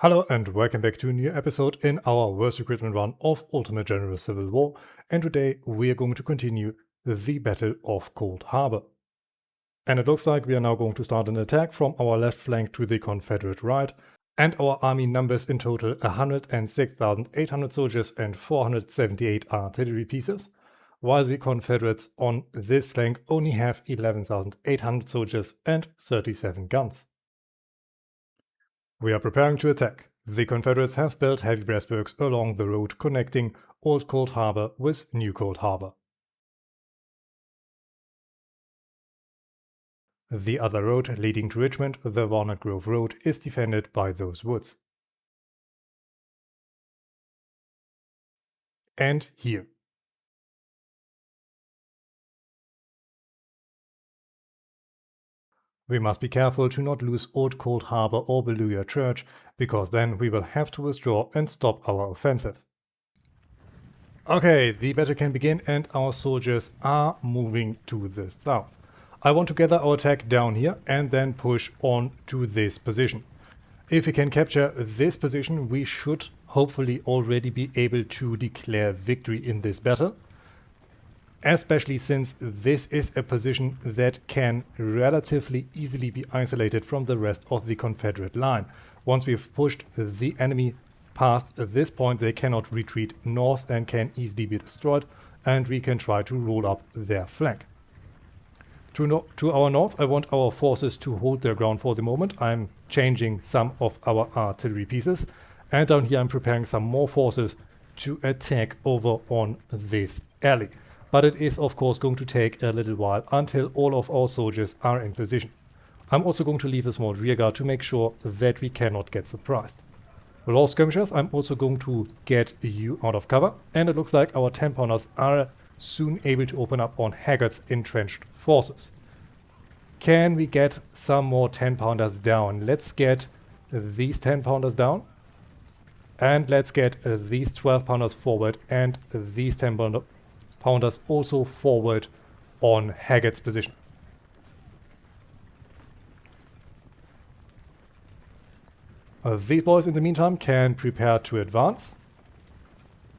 Hello and welcome back to a new episode in our worst equipment run of Ultimate General Civil War, and today we are going to continue the Battle of Cold Harbor. And it looks like we are now going to start an attack from our left flank to the Confederate right, and our army numbers in total 106,800 soldiers and 478 artillery pieces, while the Confederates on this flank only have 11,800 soldiers and 37 guns. We are preparing to attack. The Confederates have built heavy breastworks along the road connecting Old Cold Harbor with New Cold Harbor. The other road leading to Richmond, the Walnut Grove Road, is defended by those woods. And here. We must be careful to not lose Old Cold Harbor or Beluga Church, because then we will have to withdraw and stop our offensive. Okay, the battle can begin and our soldiers are moving to the south. I want to gather our attack down here and then push on to this position. If we can capture this position, we should hopefully already be able to declare victory in this battle. Especially since this is a position that can relatively easily be isolated from the rest of the Confederate line. Once we've pushed the enemy past this point, they cannot retreat north and can easily be destroyed, and we can try to roll up their flank. To our north, I want our forces to hold their ground for the moment. I'm changing some of our artillery pieces, and down here I'm preparing some more forces to attack over on this alley. But it is of course going to take a little while until all of our soldiers are in position. I'm also going to leave a small rearguard to make sure that we cannot get surprised. With all skirmishers, I'm also going to get you out of cover, and it looks like our 10-pounders are soon able to open up on Haggart's entrenched forces. Can we get some more 10-pounders down? Let's get these 10-pounders down, and let's get these 12-pounders forward and these 10-pounders also forward on Haggart's position. These boys in the meantime can prepare to advance.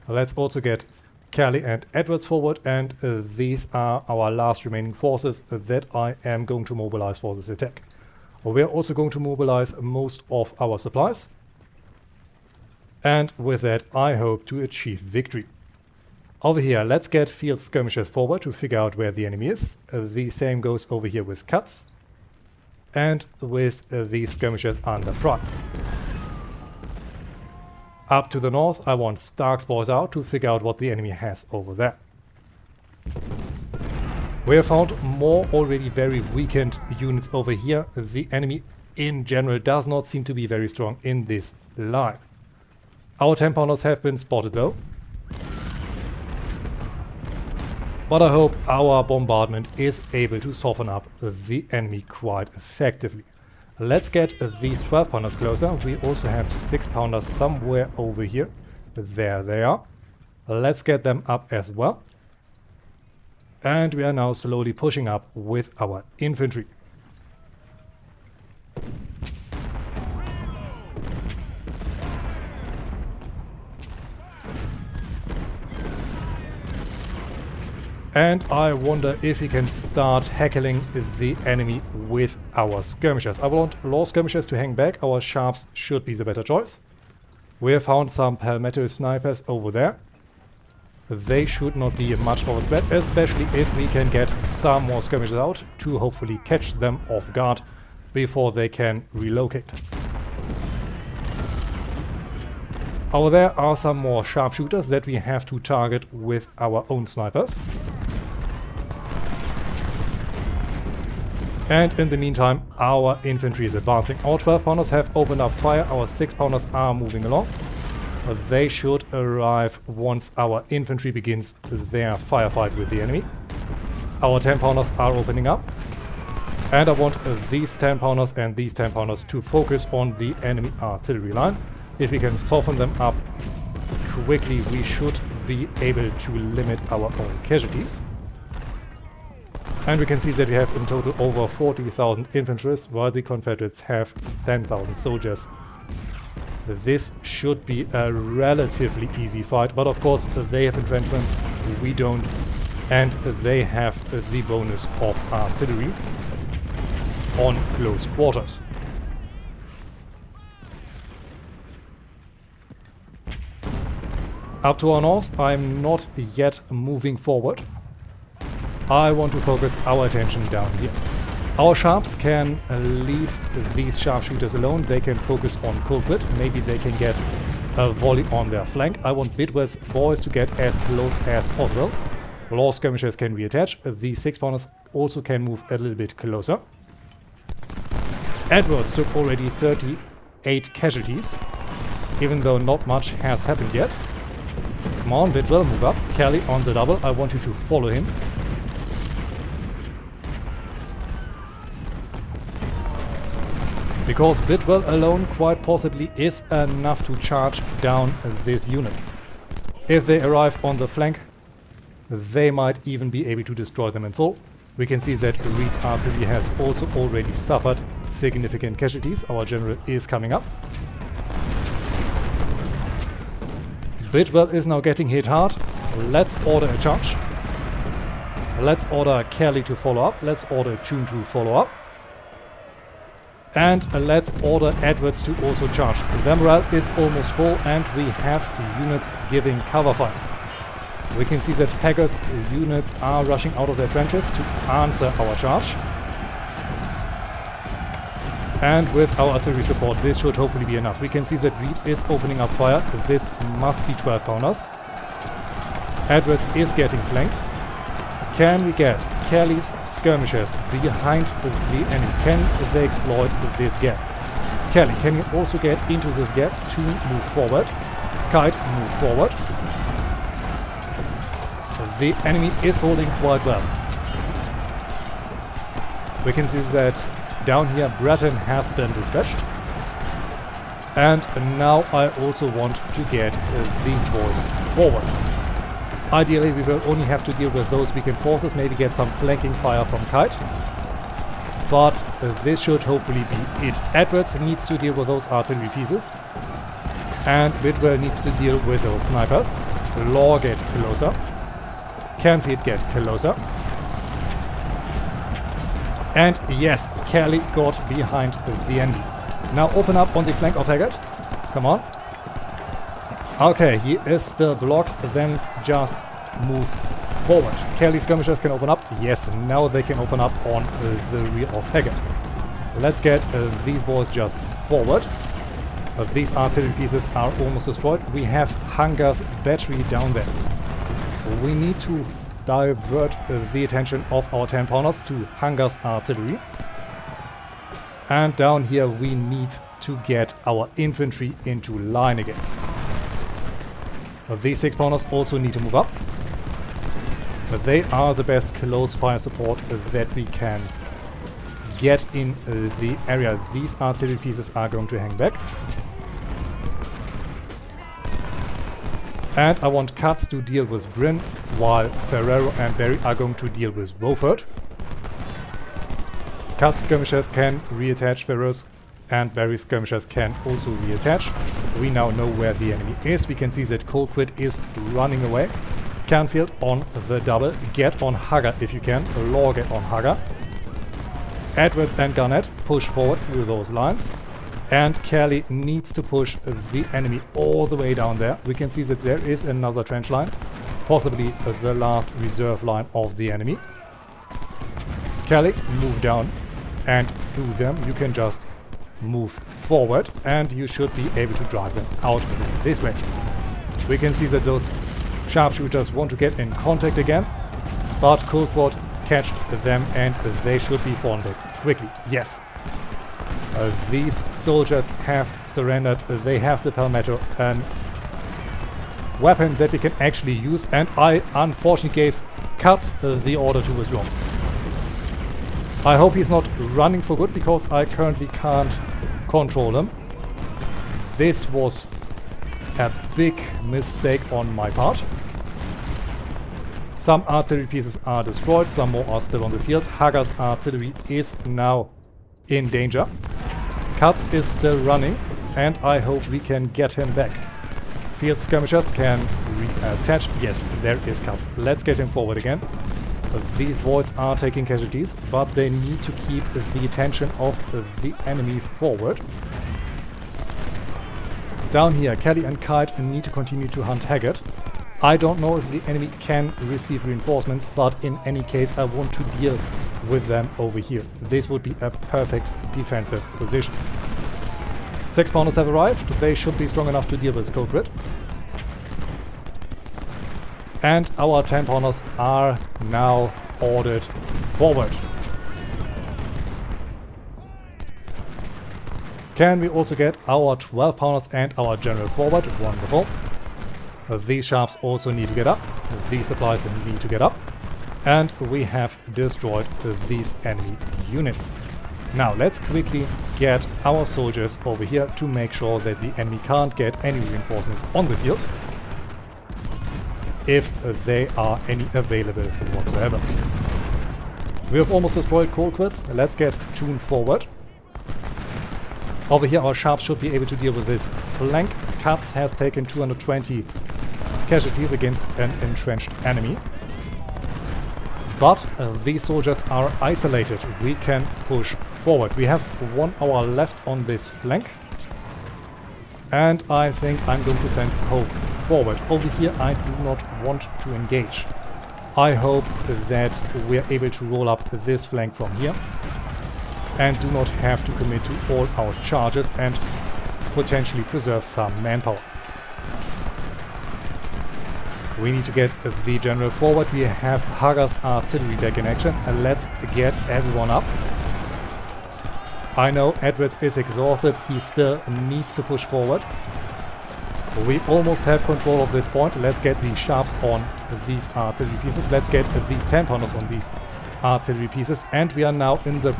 Let's also get Kelly and Edwards forward, and these are our last remaining forces that I am going to mobilize for this attack. We are also going to mobilize most of our supplies, and with that I hope to achieve victory. Over here, let's get field skirmishers forward to figure out where the enemy is. The same goes over here with cuts and with these skirmishers under price. Up to the north, I want Stark's boys out to figure out what the enemy has over there. We have found more already very weakened units over here. The enemy in general does not seem to be very strong in this line. Our 10-pounders have been spotted though. But I hope our bombardment is able to soften up the enemy quite effectively. Let's get these 12-pounders closer. We also have 6-pounders somewhere over here. There they are. Let's get them up as well. And we are now slowly pushing up with our infantry. And I wonder if we can start heckling the enemy with our skirmishers. I want law skirmishers to hang back. Our sharps should be the better choice. We have found some palmetto snipers over there. They should not be much of a threat, especially if we can get some more skirmishers out to hopefully catch them off guard before they can relocate. Over there are some more sharpshooters that we have to target with our own snipers. And in the meantime, our infantry is advancing. Our 12-pounders have opened up fire. Our 6-pounders are moving along. They should arrive once our infantry begins their firefight with the enemy. Our 10-pounders are opening up. And I want these 10-pounders and these 10-pounders to focus on the enemy artillery line. If we can soften them up quickly, we should be able to limit our own casualties. And we can see that we have in total over 40,000 infantry, while the Confederates have 10,000 soldiers. This should be a relatively easy fight, but of course they have entrenchments, we don't, and they have the bonus of artillery on close quarters. Up to our north, I'm not yet moving forward. I want to focus our attention down here. Our sharps can leave these sharpshooters alone. They can focus on culprit. Maybe they can get a volley on their flank. I want Bidwell's boys to get as close as possible. Law skirmishers can reattach. The 6-pounders also can move a little bit closer. Edwards took already 38 casualties, even though not much has happened yet. Come on, Bidwell, move up. Kelly on the double. I want you to follow him. Because Bidwell alone quite possibly is enough to charge down this unit. If they arrive on the flank, they might even be able to destroy them in full. We can see that Reed's artillery has also already suffered significant casualties. Our general is coming up. Bidwell is now getting hit hard. Let's order a charge. Let's order Kelly to follow up. Let's order Tune to follow up. And let's order Edwards to also charge. Their morale is almost full and we have units giving cover fire. We can see that Haggard's units are rushing out of their trenches to answer our charge. And with our artillery support, this should hopefully be enough. We can see that Reed is opening up fire. This must be 12-pounders. Edwards is getting flanked. Can we get Kelly's skirmishers behind the enemy? Can they exploit this gap? Kelly, can you also get into this gap to move forward? Kite, move forward. The enemy is holding quite well. We can see that down here Breton has been dispatched. And now I also want to get these boys forward. Ideally, we will only have to deal with those weakened forces, maybe get some flanking fire from Kite. But this should hopefully be it. Edwards needs to deal with those artillery pieces. And Bidwell needs to deal with those snipers. Law get closer. Canfield get closer. And yes, Kelly got behind the enemy. Now open up on the flank of Haggard. Come on. Okay, he is still blocked, then just move forward. Kelly skirmishers can open up. Yes, now they can open up on the rear of Haggard. Let's get these boys just forward. These artillery pieces are almost destroyed. We have Hunger's battery down there. We need to divert the attention of our 10-pounders to Hunger's artillery. And down here we need to get our infantry into line again. These 6-pounders also need to move up. They are the best close fire support that we can get in the area. These artillery pieces are going to hang back. And I want Katz to deal with Bryn, while Ferrero and Barry are going to deal with Beaufort. Katz skirmishers can reattach, Ferrero's and Barry's skirmishers can also reattach. We now know where the enemy is. We can see that Colquitt is running away. Canfield on the double. Get on Hugger if you can. Law get on Hugger. Edwards and Garnett push forward through those lines. And Kelly needs to push the enemy all the way down there. We can see that there is another trench line. Possibly the last reserve line of the enemy. Kelly, move down and through them. You can just move forward and you should be able to drive them out this way. We can see that those sharpshooters want to get in contact again, but Colquitt catch them and they should be fallen back quickly. Yes. These soldiers have surrendered. They have the Palmetto, a weapon that we can actually use, and I unfortunately gave Katz the order to withdraw. I hope he's not running for good, because I currently can't control him. This was a big mistake on my part. Some artillery pieces are destroyed, some more are still on the field. Hager's artillery is now in danger. Katz is still running, and I hope we can get him back. Field skirmishers can reattach. Yes, there is cuts. Let's get him forward again. These boys are taking casualties, but they need to keep the attention of the enemy forward. Down here, Kelly and Kite need to continue to hunt Haggard. I don't know if the enemy can receive reinforcements, but in any case I want to deal with them over here. This would be a perfect defensive position. 6-pounders have arrived. They should be strong enough to deal with Cold Grid. And our 10-pounders are now ordered forward. Can we also get our 12-pounders and our general forward? Wonderful. These sharps also need to get up. These supplies need to get up. And we have destroyed these enemy units. Now let's quickly get our soldiers over here to make sure that the enemy can't get any reinforcements on the field, if they are any available whatsoever. We have almost destroyed Colquitt. Let's get Toon forward. Over here our sharps should be able to deal with this flank. Katz has taken 220 casualties against an entrenched enemy. But these soldiers are isolated. We can push forward. We have 1 hour left on this flank. And I think I'm going to send Hope forward. Over here I do not want to engage. I hope that we are able to roll up this flank from here and do not have to commit to all our charges and potentially preserve some manpower. We need to get the general forward. We have Hager's artillery back in action. Let's get everyone up. I know Edwards is exhausted. He still needs to push forward. We almost have control of this point. Let's get the sharps on these artillery pieces. Let's get these 10-pounders on these artillery pieces. And we are now in the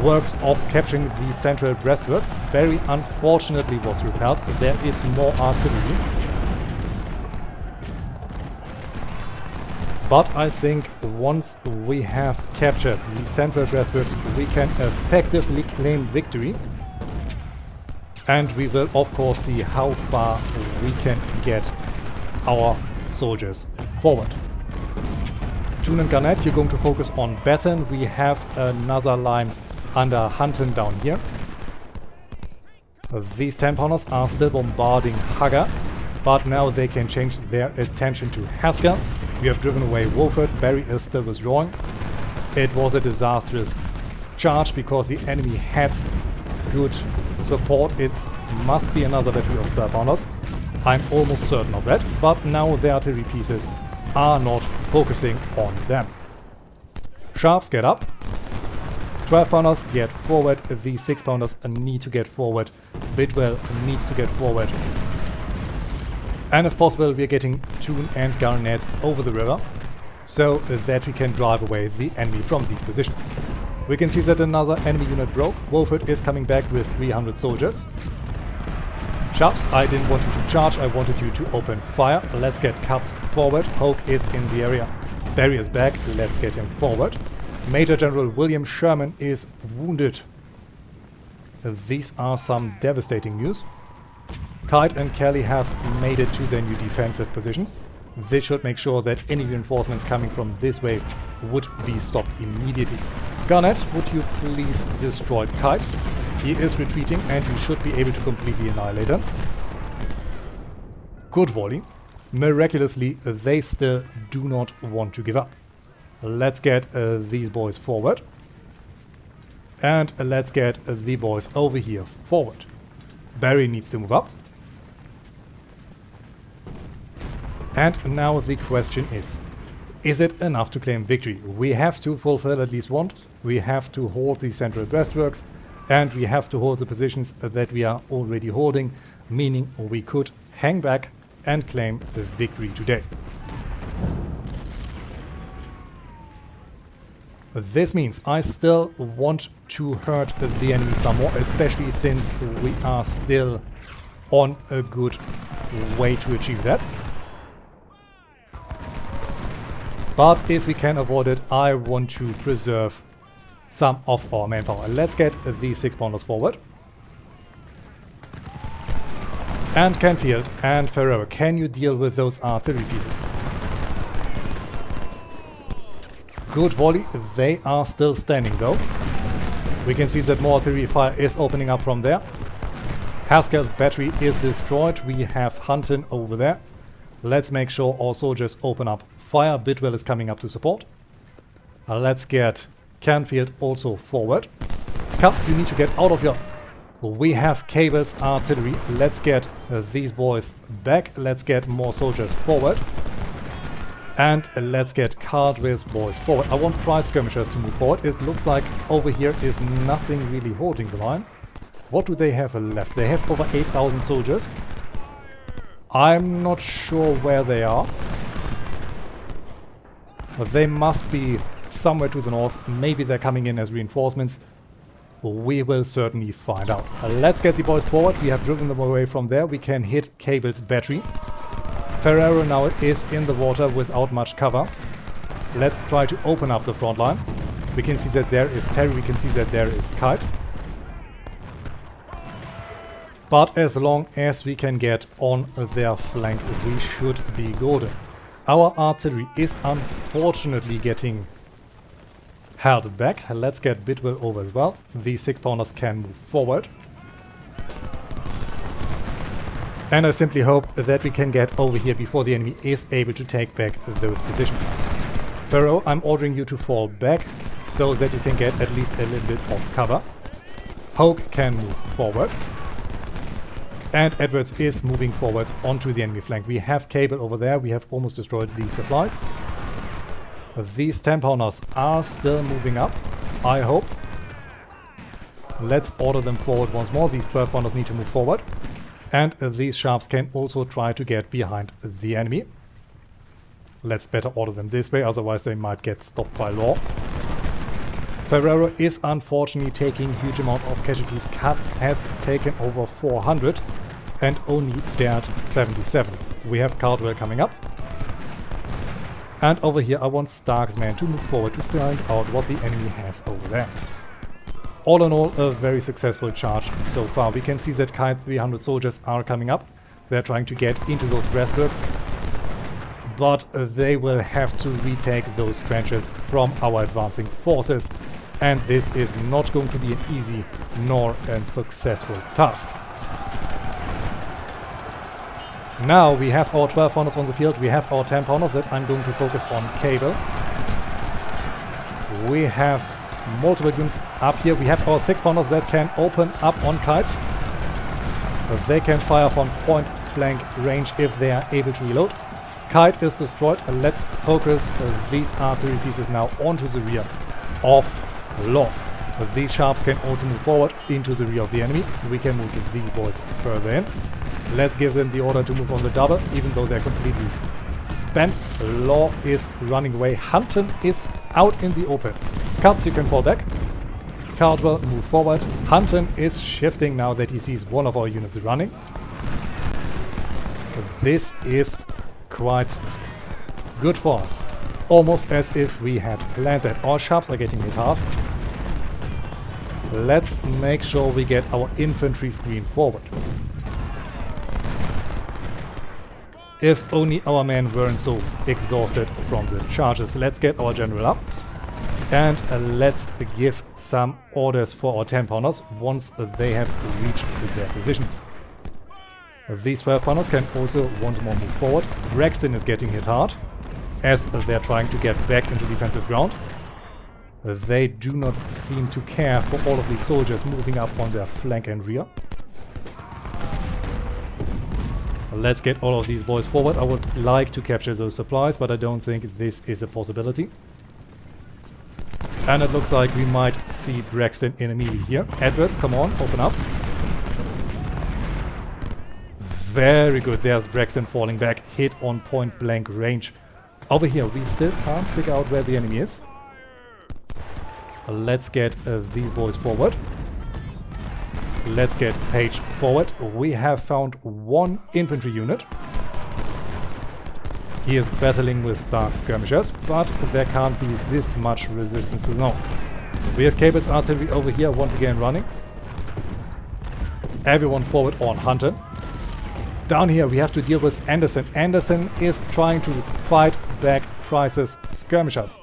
works of capturing the central breastworks. Barry unfortunately was repelled. There is more artillery. But I think once we have captured the central breastworks, we can effectively claim victory. And we will of course see how far we can get our soldiers forward. Toon and Garnett, you're going to focus on Batten. We have another line under Hunton down here. These 10-pounders are still bombarding Hagar, but now they can change their attention to Haskell. We have driven away Wolford. Barry is still withdrawing. It was a disastrous charge because the enemy had good support. It must be another battery of 12-pounders. I'm almost certain of that, but now the artillery pieces are not focusing on them. Sharps get up. 12-pounders get forward. The 6-pounders need to get forward. Bidwell needs to get forward. And if possible, we are getting Toon and Garnett over the river so that we can drive away the enemy from these positions. We can see that another enemy unit broke. Wolford is coming back with 300 soldiers. Sharps, I didn't want you to charge, I wanted you to open fire. Let's get cuts forward. Hoke is in the area. Barry is back, let's get him forward. Major General William Sherman is wounded. These are some devastating news. Kite and Kelly have made it to their new defensive positions. This should make sure that any reinforcements coming from this way would be stopped immediately. Garnett, would you please destroy Kite? He is retreating and you should be able to completely annihilate him. Good volley. Miraculously, they still do not want to give up. Let's get these boys forward. And let's get the boys over here forward. Barry needs to move up. And now the question is it enough to claim victory? We have to fulfill at least one. We have to hold the central breastworks and we have to hold the positions that we are already holding, meaning we could hang back and claim the victory today. This means I still want to hurt the enemy some more, especially since we are still on a good way to achieve that. But if we can avoid it, I want to preserve some of our manpower. Let's get the 6-pounders forward. And Canfield and Ferrero, can you deal with those artillery pieces? Good volley. They are still standing though. We can see that more artillery fire is opening up from there. Haskell's battery is destroyed. We have Hunton over there. Let's make sure our soldiers open up fire. Bidwell is coming up to support. Let's get Canfield also forward. Cuts, you need to get out of your... We have Cable's artillery. Let's get these boys back. Let's get more soldiers forward. And let's get Cardwell's boys forward. I want prize skirmishers to move forward. It looks like over here is nothing really holding the line. What do they have left? They have over 8,000 soldiers. I'm not sure where they are. But they must be somewhere to the north. Maybe they're coming in as reinforcements. We will certainly find out. Let's get the boys forward. We have driven them away from there. We can hit Cable's battery. Ferrero now is in the water without much cover. Let's try to open up the front line. We can see that there is Terry. We can see that there is Kite. But as long as we can get on their flank, we should be golden. Our artillery is unfortunately getting held back. Let's get Bidwell over as well. The 6-pounders can move forward. And I simply hope that we can get over here before the enemy is able to take back those positions. Ferro, I'm ordering you to fall back so that you can get at least a little bit of cover. Hoke can move forward. And Edwards is moving forward onto the enemy flank. We have Cable over there. We have almost destroyed these supplies. These 10-pounders are still moving up, I hope. Let's order them forward once more. These 12-pounders need to move forward. And these sharps can also try to get behind the enemy. Let's better order them this way, otherwise they might get stopped by law. Ferrero is unfortunately taking huge amount of casualties. Katz has taken over 400 and only dared 77. We have Cardwell coming up. And over here I want Stark's men to move forward to find out what the enemy has over there. All in all, a very successful charge so far. We can see that Kite 300 soldiers are coming up. They're trying to get into those breastworks. But they will have to retake those trenches from our advancing forces. And this is not going to be an easy nor a successful task. Now we have our 12-pounders on the field. We have our 10-pounders that I'm going to focus on Cable. We have multiple guns up here. We have our 6-pounders that can open up on Kite. They can fire from point-blank range if they are able to reload. Kite is destroyed. Let's focus these artillery pieces now onto the rear of Law. These sharps can also move forward into the rear of the enemy. We can move these boys further in. Let's give them the order to move on the double, even though they're completely spent. Law is running away. Hunton is out in the open. Cuts, you can fall back. Cardwell, move forward. Hunton is shifting now that he sees one of our units running. This is quite good for us. Almost as if we had planned that. Our sharps are getting hit hard. Let's make sure we get our infantry screen forward. If only our men weren't so exhausted from the charges. Let's get our general up. And let's give some orders for our 10-pounders once they have reached their positions. These 12-pounders can also once more move forward. Braxton is getting hit hard as they're trying to get back into defensive ground. They do not seem to care for all of these soldiers moving up on their flank and rear. Let's get all of these boys forward. I would like to capture those supplies, but I don't think this is a possibility. And it looks like we might see Braxton in a melee here. Edwards, come on, open up. Very good. There's Braxton falling back, hit on point blank range. Over here, we still can't figure out where the enemy is. Let's get these boys forward. Let's get Page forward. We have found one infantry unit. He is battling with Stark skirmishers, but there can't be this much resistance to the north. We have Cable's artillery over here once again running. Everyone forward on Hunter. Down here we have to deal with Anderson. Anderson is trying to fight back Price's skirmishers.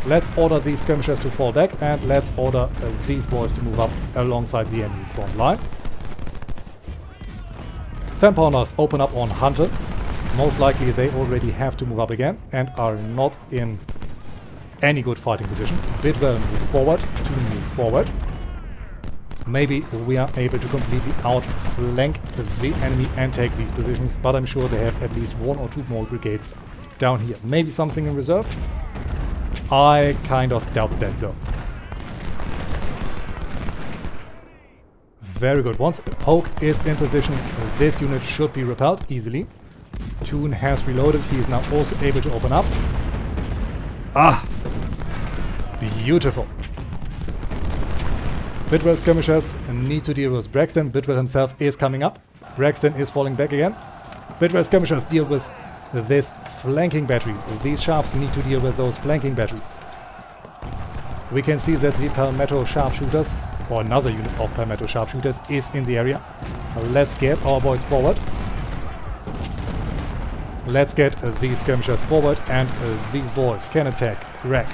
Let's order these skirmishers to fall back, and let's order these boys to move up alongside the enemy front line. 10 pounders open up on Hunter. Most likely they already have to move up again and are not in any good fighting position. Bidwell move forward to move forward. Maybe we are able to completely outflank the enemy and take these positions, but I'm sure they have at least 1 or 2 more brigades down here. Maybe something in reserve? I kind of doubt that though. Very good. Once Hoke is in position, this unit should be repelled easily. Toon has reloaded. He is now also able to open up. Ah! Beautiful. Bidwell skirmishers need to deal with Braxton. Bidwell himself is coming up. Braxton is falling back again. Bidwell skirmishers deal with this flanking battery. These sharps need to deal with those flanking batteries. We can see that the Palmetto sharpshooters, or another unit of Palmetto sharpshooters, is in the area. Let's get our boys forward. Let's get these skirmishers forward, and these boys can attack Greg.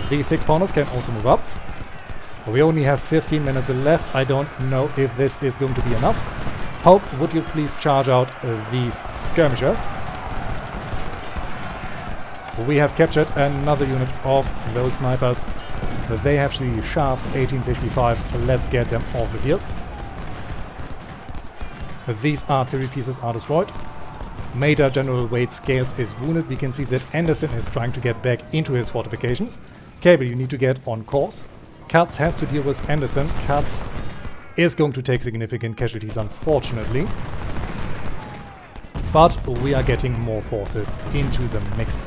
These 6 pounders can also move up. We only have 15 minutes left. I don't know if this is going to be enough. Hoke, would you please charge out these skirmishers? We have captured another unit of those snipers. They have the Sharps 1855. Let's get them off the field. These artillery pieces are destroyed. Major General Wade Scales is wounded. We can see that Anderson is trying to get back into his fortifications. Cable, you need to get on course. Katz has to deal with Anderson. Katz is going to take significant casualties, unfortunately. But we are getting more forces into the mix.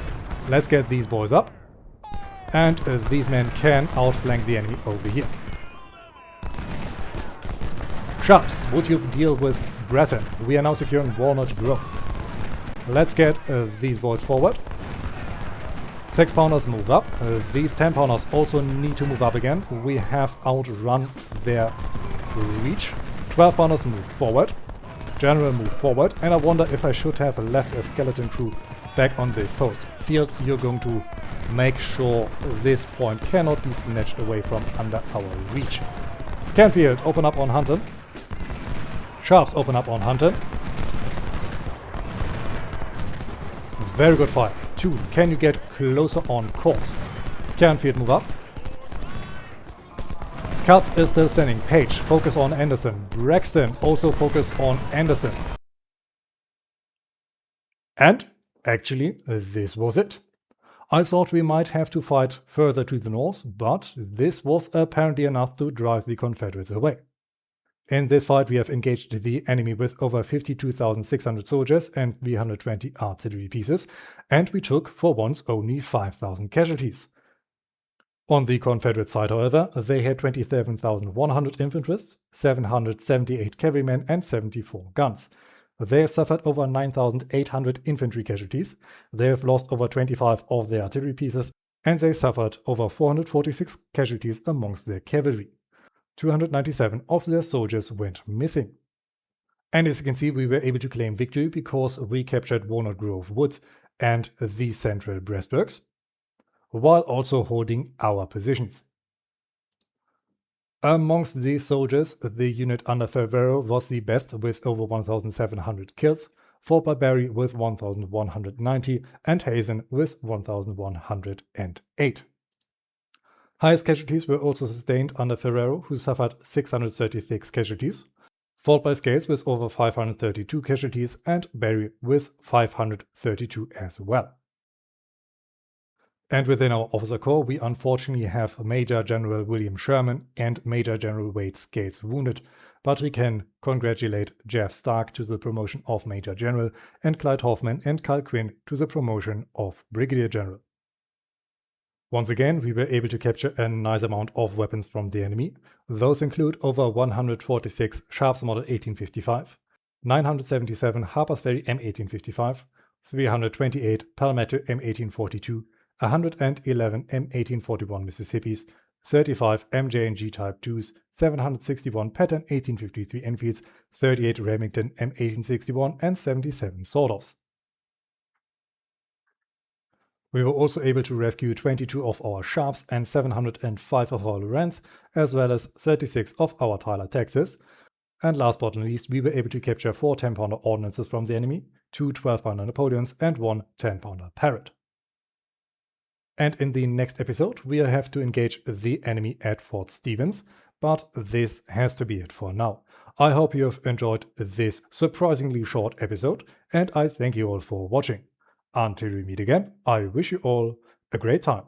Let's get these boys up. And these men can outflank the enemy over here. Sharps, would you deal with Breton? We are now securing Walnut Grove. Let's get these boys forward. 6 pounders move up. These 10 pounders also need to move up again. We have outrun their reach. 12 pounders move forward. General move forward. And I wonder if I should have left a skeleton crew back on this post. Field, you're going to make sure this point cannot be snatched away from under our reach. Canfield, open up on Hunter. Sharps, open up on Hunter. Very good fire. 2, can you get closer on course? Canfield, move up. Katz is still standing. Page, focus on Anderson. Braxton, also focus on Anderson. And actually, this was it. I thought we might have to fight further to the north, but this was apparently enough to drive the Confederates away. In this fight we have engaged the enemy with over 52,600 soldiers and 320 artillery pieces, and we took for once only 5,000 casualties. On the Confederate side, however, they had 27,100 infantrymen, 778 cavalrymen and 74 guns. They have suffered over 9,800 infantry casualties, they have lost over 25 of their artillery pieces, and they suffered over 446 casualties amongst their cavalry. 297 of their soldiers went missing. And as you can see, we were able to claim victory because we captured Walnut Grove Woods and the central breastworks, while also holding our positions. Amongst these soldiers, the unit under Favero was the best with over 1,700 kills, followed by Barry with 1,190 and Hazen with 1,108. Highest casualties were also sustained under Ferrero, who suffered 636 casualties, followed by Scales with over 532 casualties and Barry with 532 as well. And within our officer corps, we unfortunately have Major General William Sherman and Major General Wade Scales wounded, but we can congratulate Jeff Stark to the promotion of Major General and Clyde Hoffman and Carl Quinn to the promotion of Brigadier General. Once again, we were able to capture a nice amount of weapons from the enemy. Those include over 146 Sharps Model 1855, 977 Harper's Ferry M1855, 328 Palmetto M1842, 111 M1841 Mississippis, 35 MJ&G Type 2s, 761 Pattern 1853 Enfields, 38 Remington M1861 and 77 sawed-offs. We were also able to rescue 22 of our Sharps and 705 of our Lorentz, as well as 36 of our Tyler Texas. And last but not least, we were able to capture 4 10-pounder ordnances from the enemy, 2 12-pounder Napoleons and 1 10-pounder Parrott. And in the next episode, we'll have to engage the enemy at Fort Stevens, but this has to be it for now. I hope you have enjoyed this surprisingly short episode, and I thank you all for watching. Until we meet again, I wish you all a great time.